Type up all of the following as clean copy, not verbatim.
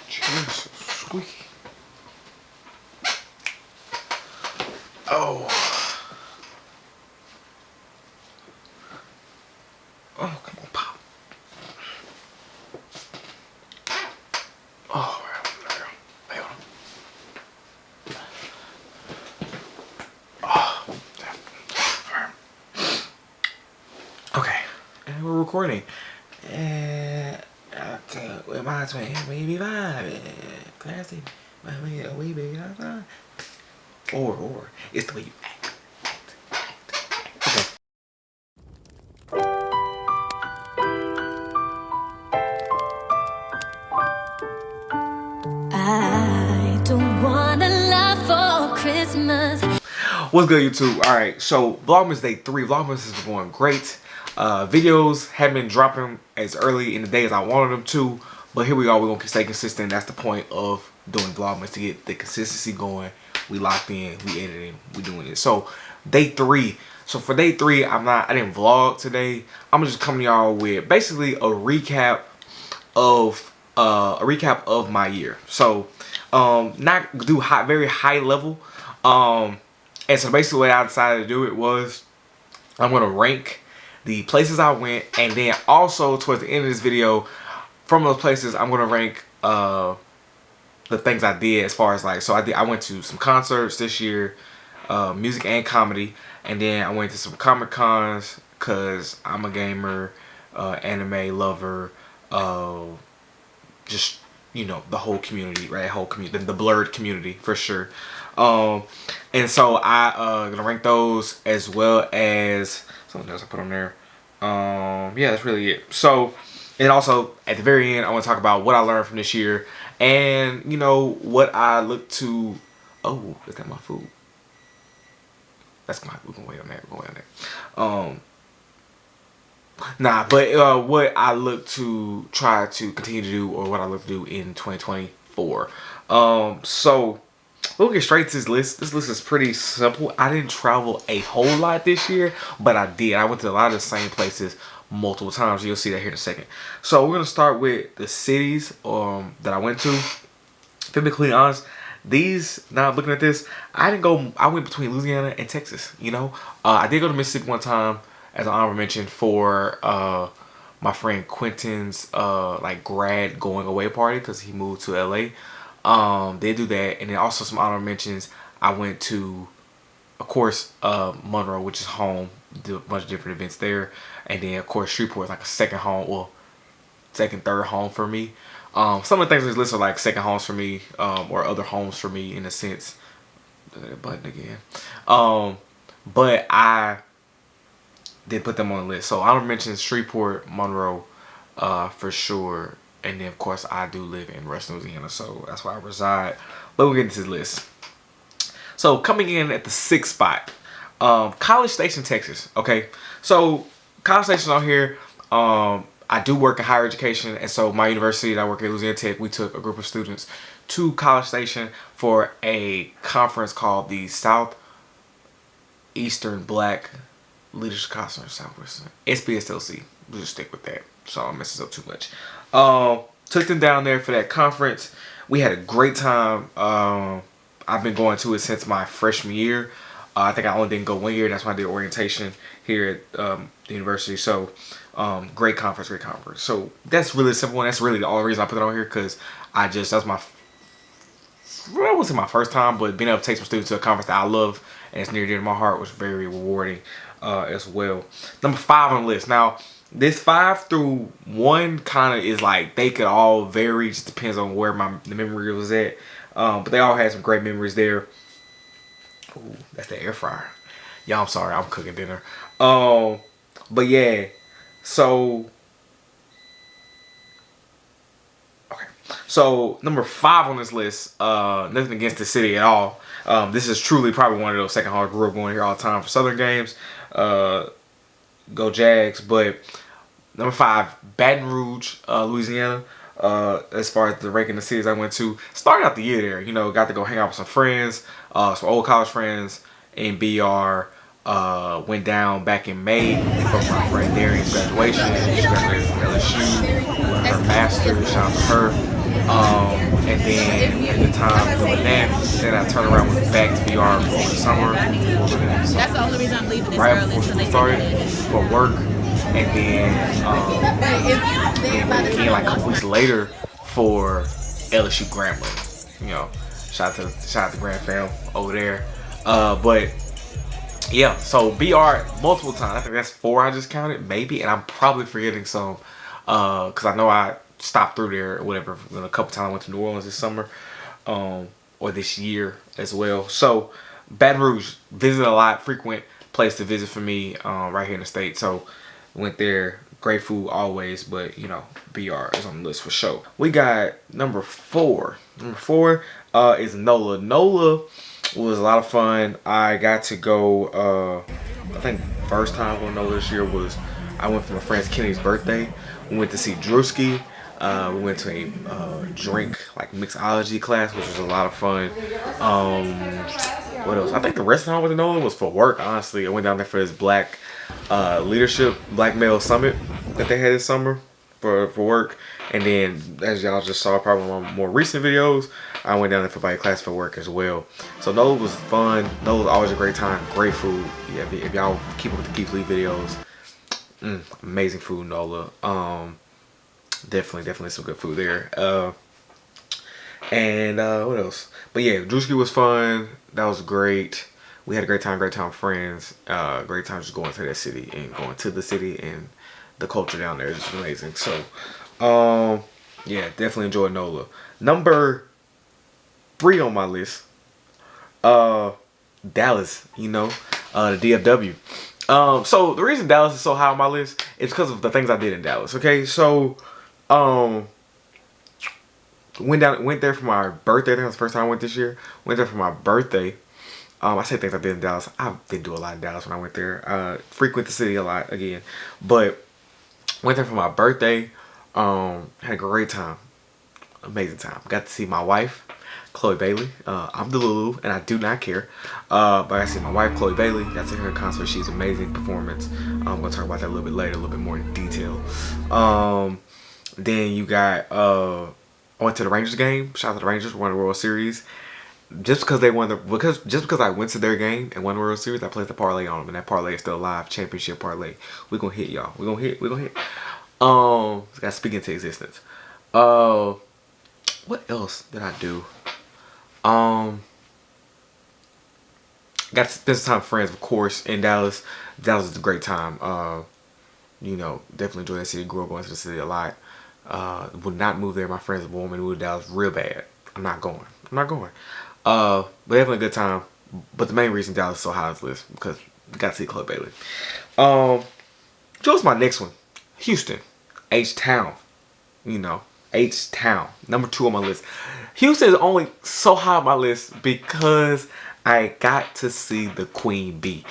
Chair's so squeaky. Oh. Oh, come on, pop. Oh, there we go. Hang on. Oh, alright. Okay, and we're recording. And with my twin, maybe vibing. Classy, we baby outside. Or it's the way you act. Okay. I don't wanna love for Christmas. What's good, YouTube? Alright, so Vlogmas Day 3. Vlogmas has been going great. Videos haven't been dropping as early in the day as I wanted them to, but here we are. We're gonna stay consistent. That's the point of doing Vlogmas, to get the consistency going. We locked in, we editing, we doing it. So day 3. So for day 3, I didn't vlog today. I'm just coming to y'all with basically a recap of my year. So not do very high level. And so basically what I decided to do it was I'm gonna rank the places I went, and then also towards the end of this video, from those places I'm gonna rank the things I did, as far as like, so I went to some concerts this year, music and comedy, and then I went to some Comic Cons because I'm a gamer, anime lover, just, you know, the whole community, right? Whole community, the blurred community for sure. And so I gonna rank those, as well as something else I put on there. Yeah, that's really it. So, and also at the very end, I want to talk about what I learned from this year, and you know what I look to. Oh, is that my food? That's my. We're gonna wait on that. We're gonna wait on that. Nah, but what I look to try to continue to do, or what I look to do in 2024. So we'll get straight to this list. This list is pretty simple. I didn't travel a whole lot this year, but I did. I went to a lot of the same places multiple times. You'll see that here in a second. So we're gonna start with the cities that I went to. To be completely honest, now looking at this, I went between Louisiana and Texas. You know, I did go to Mississippi one time, as an honorable mention, for my friend Quentin's like grad going away party, because he moved to LA. They do that, and then also some honorable mentions. I went to, of course, Monroe, which is home. Did a bunch of different events there, and then of course Shreveport is like a second home, well, second, third home for me. Some of the things on this list are like second homes for me, or other homes for me in a sense. Button again. But I did put them on the list. So I mentioned Shreveport, Monroe, for sure. And then of course I do live in West Louisiana, so that's where I reside. But we'll get into the list. So coming in at the 6th spot, College Station, Texas. Okay, so College Station out here. I do work in higher education, and so my university that I work at, Louisiana Tech, we took a group of students to College Station for a conference called the Southeastern Black Leadership Conference, Southwestern SBSLC. We'll just stick with that, so I don't mess this up too much. Took them down there for that conference. We had a great time. I've been going to it since my freshman year. I think I only didn't go 1 year. That's why I did orientation here at the university. So great conference, great conference. So that's really simple, and that's really the only reason I put it on here, because that's my, well, it wasn't my first time, but being able to take some students to a conference that I love and it's near dear to my heart was very rewarding as well. Number 5 on the list. Now, this 5 through 1 kind of is like, they could all vary. Just depends on where the memory was at. But they all had some great memories there. Ooh, that's the air fryer. Yeah, I'm sorry, I'm cooking dinner. But yeah, so okay. So number 5 on this list, nothing against the city at all. This is truly probably one of those second home. I grew up going here all the time for Southern games. Go Jags. But number 5, Baton Rouge, Louisiana. As far as the ranking the cities I went to, started out the year there, you know, got to go hang out with some friends, some old college friends in BR. Went down back in May for my friend Darian's graduation. She graduated from LSU. sister. Shout out to her. And then at the time doing that, then I turned around, went back to VR for the summer. That's the only reason I'm leaving this Right early. before school started for work, and then again like a couple weeks later for LSU Grambling. You know, shout out to Grand Fam over there. But yeah, so BR multiple times. I think that's 4 I just counted, maybe, and I'm probably forgetting some because I know I stopped through there or whatever. A couple times I went to New Orleans this summer or this year as well. So Baton Rouge, visited a lot, frequent place to visit for me right here in the state. So went there, great food always, but you know, BR is on the list for sure. We got number 4. Number 4 is NOLA. NOLA was a lot of fun. I got to go, I think first time going to NOLA this year was, I went for my friend's Kenny's birthday. We went to see Drewski. We went to a drink, like mixology class, which was a lot of fun. What else? I think the rest of the time I went to NOLA was for work, honestly. I went down there for this black leadership, black male summit that they had this summer for work. And then, as y'all just saw probably in my more recent videos, I went down there for body class for work as well. So NOLA was fun. NOLA was always a great time. Great food. Yeah, if y'all keep up with the Keith Lee videos, amazing food, NOLA. Definitely some good food there. And what else? But yeah, Drewski was fun. That was great. We had a great time friends. Great time just going to that city and going to the city, and the culture down there is just amazing. So yeah, definitely enjoyed NOLA. Number 3 on my list, Dallas, you know, the DFW. So the reason Dallas is so high on my list is because of the things I did in Dallas. Okay, so went there for my birthday. I think that was the first time I went this year. Went there for my birthday. I say things I did in Dallas. I didn't do a lot in Dallas when I went there. Frequent the city a lot again, but went there for my birthday. Had a great time, amazing time. Got to see my wife, Chloe Bailey. I'm the Lulu, and I do not care. But I see my wife, Chloe Bailey. Got to hear her concert. She's amazing performance. I'm gonna talk about that a little bit later, a little bit more in detail. Then you got I went to the Rangers game. Shout out to the Rangers, won the World Series. Just because they won because I went to their game and won the World Series, I placed a parlay on them, and that parlay is still alive. Championship parlay. We gonna hit, y'all. We gonna hit. Got speak into existence. What else did I do? Got to spend some time with friends, of course, in Dallas. Dallas is a great time. You know, definitely enjoy that city. Grew up going to the city a lot. Would not move there. My friends want me to move to Dallas real bad. I'm not going. But definitely a good time. But the main reason Dallas is so high on this list because got to see Chloe Bailey. Joe's my next one. Houston. H-Town. You know, H-Town. Number 2 on my list. Houston is only so high on my list because I got to see the Queen Bee.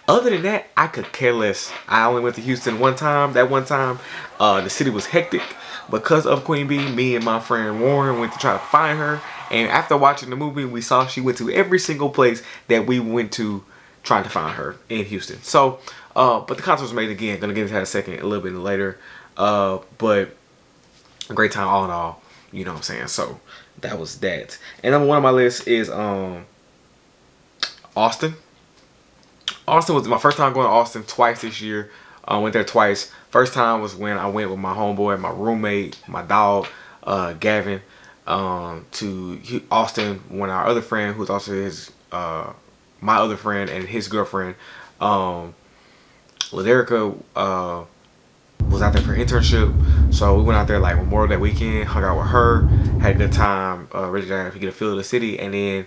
Other than that, I could care less. I only went to Houston one time. That one time, the city was hectic. Because of Queen Bee, me and my friend Warren went to try to find her. And after watching the movie, we saw she went to every single place that we went to trying to find her in Houston. So, but the concert was amazing again. Gonna get into that in a second, a little bit later. But a great time all in all. You know what I'm saying? So, that was that. And number 1 on my list is Austin. Austin was my first time going to Austin twice this year. I went there twice. First time was when I went with my homeboy, my roommate, my dog, Gavin, to Austin when our other friend, who's also his, my other friend and his girlfriend, Laderica, was out there for internship. So we went out there like Memorial Day weekend, hung out with her, had a good time, really got to get a feel of the city. And then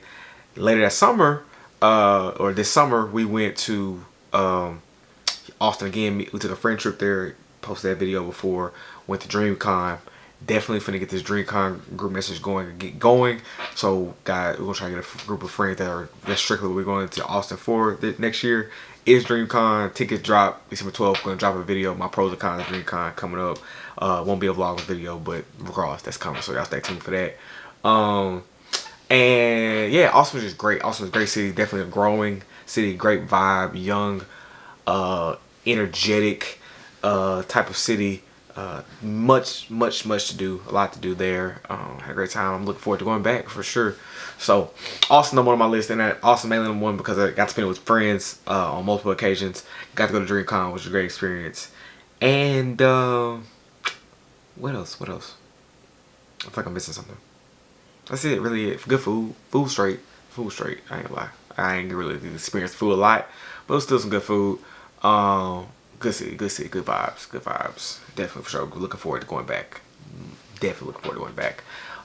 later that summer, or this summer, we went to Austin again. We took a friend trip there, posted that video before, went to DreamCon. Definitely finna get this DreamCon group message get going. So we're gonna try to get a group of friends that's strictly what we're going to Austin for next year. Is DreamCon. Tickets drop December 12th. Gonna drop a video, my pros and cons of DreamCon coming up. Won't be a vlog video, but regardless, that's coming. So y'all stay tuned for that. And yeah, Austin was just great. Austin was a great city, definitely a growing city, great vibe, young, energetic type of city. Much to do, a lot to do there. Had a great time. I'm looking forward to going back for sure. So Austin number one on my list, and that Austin mainly number one because I got to spend it with friends on multiple occasions. Got to go to DreamCon, which was a great experience. And what else? I feel like I'm missing something. That's it, really it. Good food. Food straight. I ain't gonna lie. I ain't really experienced food a lot, but it was still some good food. Good city, good vibes. Definitely for sure. Looking forward to going back.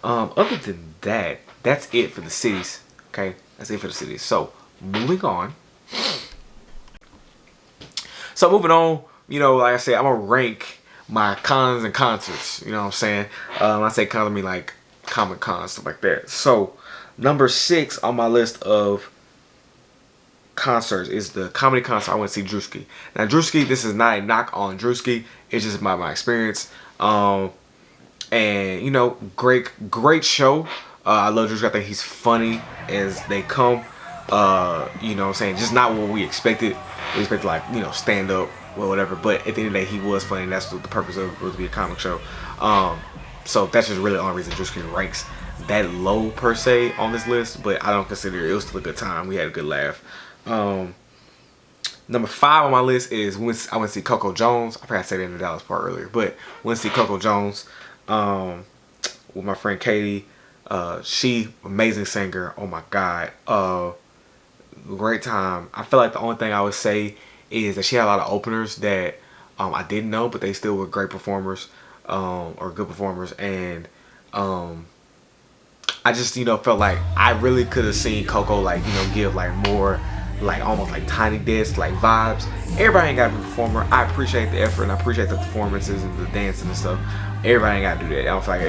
Other than that, that's it for the cities. Okay, that's it for the cities. So moving on. You know, like I said, I'm gonna rank my cons and concerts. You know what I'm saying? When I say cons, I mean like Comic Con, stuff like that. So number 6 on my list of concerts is the comedy concert I went to see Drewski. Now Drewski, this is not a knock on Drewski, it's just my experience. And you know, great show. I love Drewski. I think he's funny as they come. You know what I'm saying, just not what we expected. We expected like, you know, stand up or whatever, but at the end of the day he was funny, and that's what the purpose of it was, to be a comic show. So that's just really the only reason Drewski ranks that low per se on this list, but I don't consider it was still a good time. We had a good laugh. Number 5 on my list is I went to see Coco Jones. I forgot to say that in the Dallas part earlier, but went to see Coco Jones with my friend Katie. She amazing singer. Oh my god, great time. I feel like the only thing I would say is that she had a lot of openers that I didn't know, but they still were great performers, or good performers, and I just, you know, felt like I really could have seen Coco, like, you know, give like more, like almost like Tiny Desk like vibes. Everybody ain't gotta be a performer. I appreciate the effort and I appreciate the performances and the dancing and stuff. Everybody ain't gotta do that. I don't feel like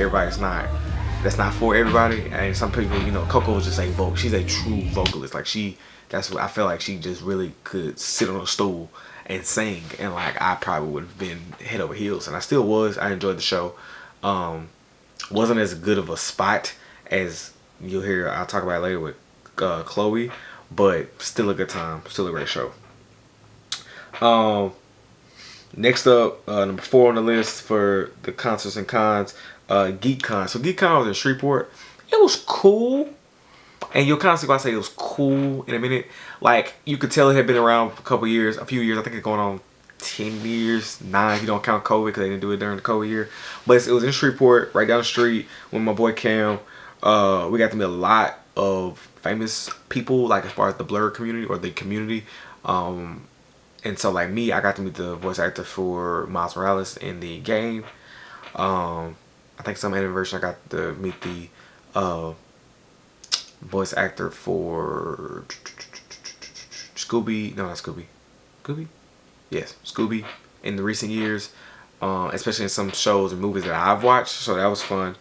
that's not for everybody. And some people, you know, Coco was just a vocal. She's a true vocalist. Like that's what I feel like. She just really could sit on a stool and sing, and like I probably would have been head over heels, and I still was. I enjoyed the show. Wasn't as good of a spot as you'll hear. I'll talk about it later with Chloe, but still a good time. Still a great show. Next up, number 4 on the list for the concerts and cons, GeekCon. So GeekCon was in Shreveport. It was cool. And you'll kind of see why I say it was cool in a minute. Like, you could tell it had been around for a few years. I think it's going on 10 years, 9 if you don't count COVID, because they didn't do it during the COVID year. But it was in Shreveport, right down the street, with my boy Cam. We got to meet a lot of famous people, like as far as the Blurred community or the community. And so like me, I got to meet the voice actor for Miles Morales in the game. I think some anniversary I got to meet the voice actor for Scooby. No, not Scooby. Scooby? Yes, Scooby in the recent years. Especially in some shows and movies that I've watched. So that was fun.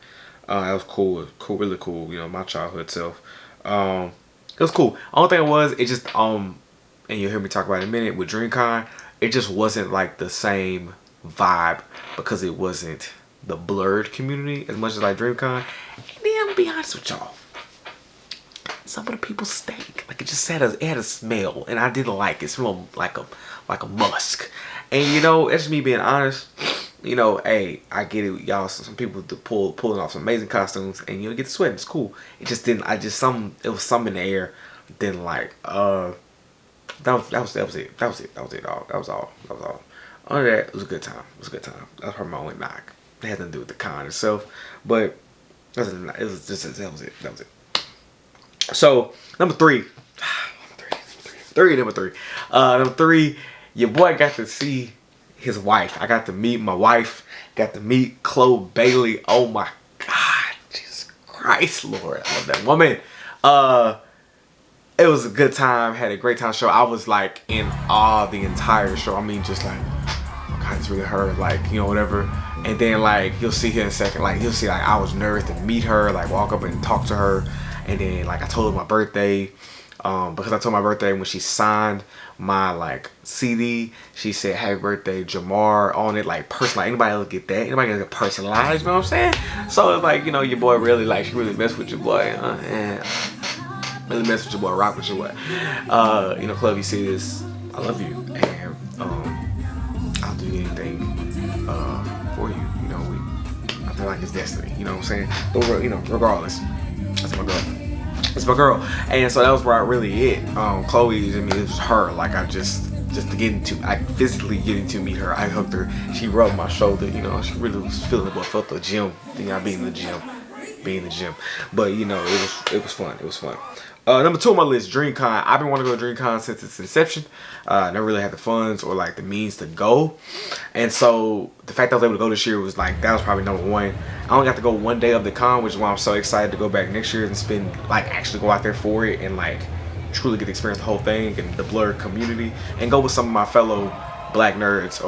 That was cool, really cool. You know, my childhood self. It was cool. Only thing it just and you'll hear me talk about it in a minute with DreamCon. It just wasn't like the same vibe because it wasn't the Blurred community as much as like DreamCon. And then I'm gonna be honest with y'all, some of the people stank. Like it had a smell, and I didn't like it. It smelled like a musk. And you know, it's just me being honest. You know, hey, I get it, y'all. Some people pulling off some amazing costumes, and you know, get the sweat. It's cool. It just didn't. It was something in the air. Didn't like. That was it. That was all. Other than that, it was a good time. That was probably my only knock. It had nothing to do with the con itself, but that was it. So number 3. Number 3, your boy got to see his wife. I got to meet my wife. Got to meet Chloe Bailey. Oh my God, Jesus Christ, Lord, I love that woman. It was a good time. Had a great time show. I was like in awe the entire show. I mean, just like, oh God, it's really her. Like, you know, whatever. And then like you'll see here in a second. Like you'll see like I was nervous to meet her. Like walk up and talk to her. And then like I told her my birthday. Because I told my birthday when she signed my like CD, she said happy birthday Jamar on it, like personal. Anybody else get that? Anybody gonna get personalized? You know what I'm saying? So it's like, you know, your boy really like, she really messed with your boy, and really mess with your boy, rock with your boy. You know, Chloe, you see this, I love you, and I'll do anything for you. like it's destiny. You know what I'm saying? But, you know, regardless, that's my girl. It's my girl. And so that was where I really it. Chloe, I mean, it was her. Like I just to get into, I physically getting to meet her. I hugged her. She rubbed my shoulder. You know, she really was feeling what felt the gym. You know, being in the gym. But you know, it was fun. It was fun. Number 2 on my list, DreamCon. I've been wanting to go to DreamCon since its inception. Never really had the funds or like the means to go, and so the fact that I was able to go this year was like, that was probably number 1. I only got to go one day of the con, which is why I'm so excited to go back next year and spend, like, actually go out there for it and like truly get to experience the whole thing and the Blur community, and go with some of my fellow black nerds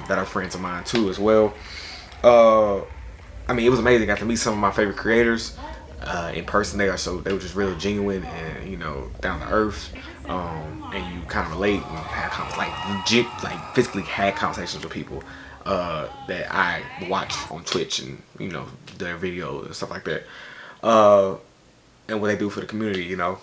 that are friends of mine too as well. I mean, it was amazing. I got to meet some of my favorite creators in person. They were just really genuine and, you know, down to earth. And you kind of relate and have like physically had conversations with people that I watch on Twitch and, you know, their videos and stuff like that. And what they do for the community, you know.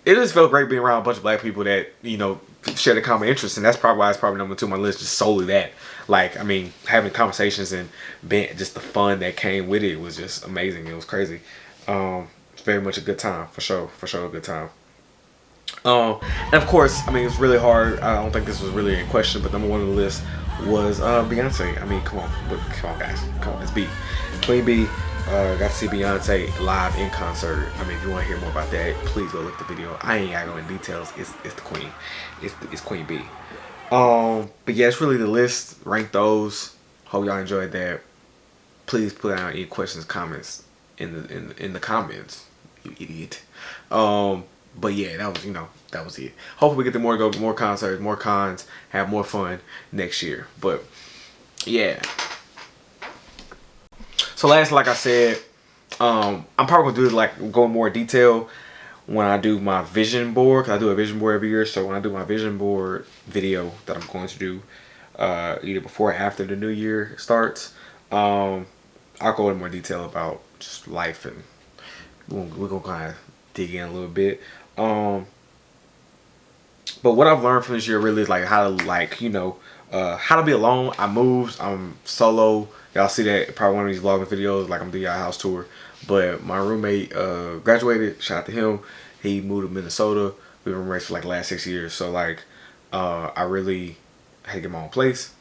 It just felt great being around a bunch of black people that, you know, share the common interests, and that's probably why it's probably number 2 on my list, just solely that. Like, I mean, having conversations and just the fun that came with it was just amazing. It was crazy. It's very much a good time, for sure a good time. And of course, I mean, it's really hard. I don't think this was really in question, but number 1 on the list was Beyonce. I mean, come on guys, come on, it's B. Queen B. Got to see Beyonce live in concert. I mean, if you want to hear more about that, please go look at the video. I ain't gotta go in details. It's the queen. It's Queen B. But yeah, it's really the list. Rank those. Hope y'all enjoyed that. Please put out any questions, comments in the comments. You idiot. But yeah, that was it. Hopefully we get to go more concerts, more cons, have more fun next year. But yeah. So last, like I said, I'm probably gonna do like go in more detail when I do my vision board, because I do a vision board every year. So when I do my vision board video that I'm going to do either before or after the new year starts, I'll go in more detail about just life, and we're gonna kind of dig in a little bit. But what I've learned from this year really is like how to how to be alone. I moved. I'm solo. Y'all see that probably one of these vlogging videos, like I'm doing y'all house tour. But my roommate graduated. Shout out to him. He moved to Minnesota. We've been roommates for like the last 6 years. So like I really had to get my own place.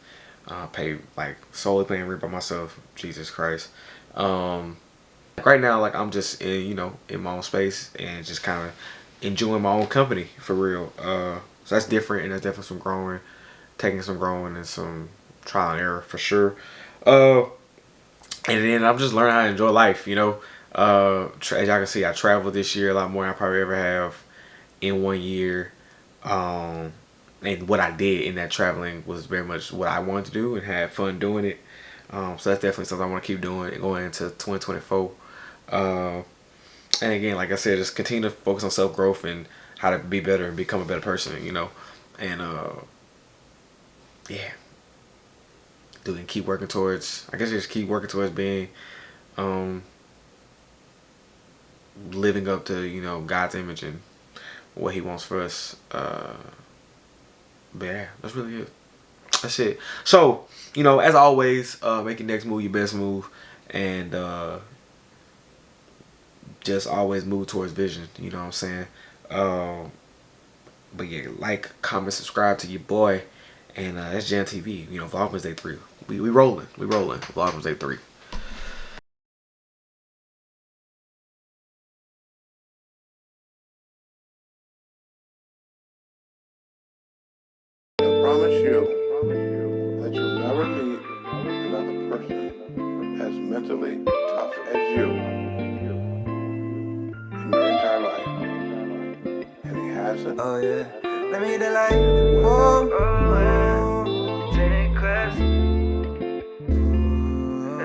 Pay like solely paying rent by myself. Jesus Christ. Right now, like I'm just in my own space and just kind of enjoying my own company for real. So that's different, and that's definitely some growing, taking some growing and some trial and error for sure. And then I'm just learning how to enjoy life, you know. As y'all can see, I traveled this year a lot more than I probably ever have in 1 year. And what I did in that traveling was very much what I wanted to do and had fun doing it. So that's definitely something I want to keep doing and going into 2024. And again, like I said, just continue to focus on self-growth and how to be better and become a better person, you know. And yeah. Keep working towards, I guess just keep working towards being living up to, God's image and what he wants for us. But yeah, that's really it. That's it. So, as always, make your next move your best move, and just always move towards vision, you know what I'm saying? But yeah, like, comment, subscribe to your boy, and that's Jan TV, Vlogmas Day 3. We rolling. Vlogmas Day 3. I promise you that you'll never meet another person as mentally tough as you in your entire life. And he hasn't. Oh yeah. Let me hit the light. Whoa.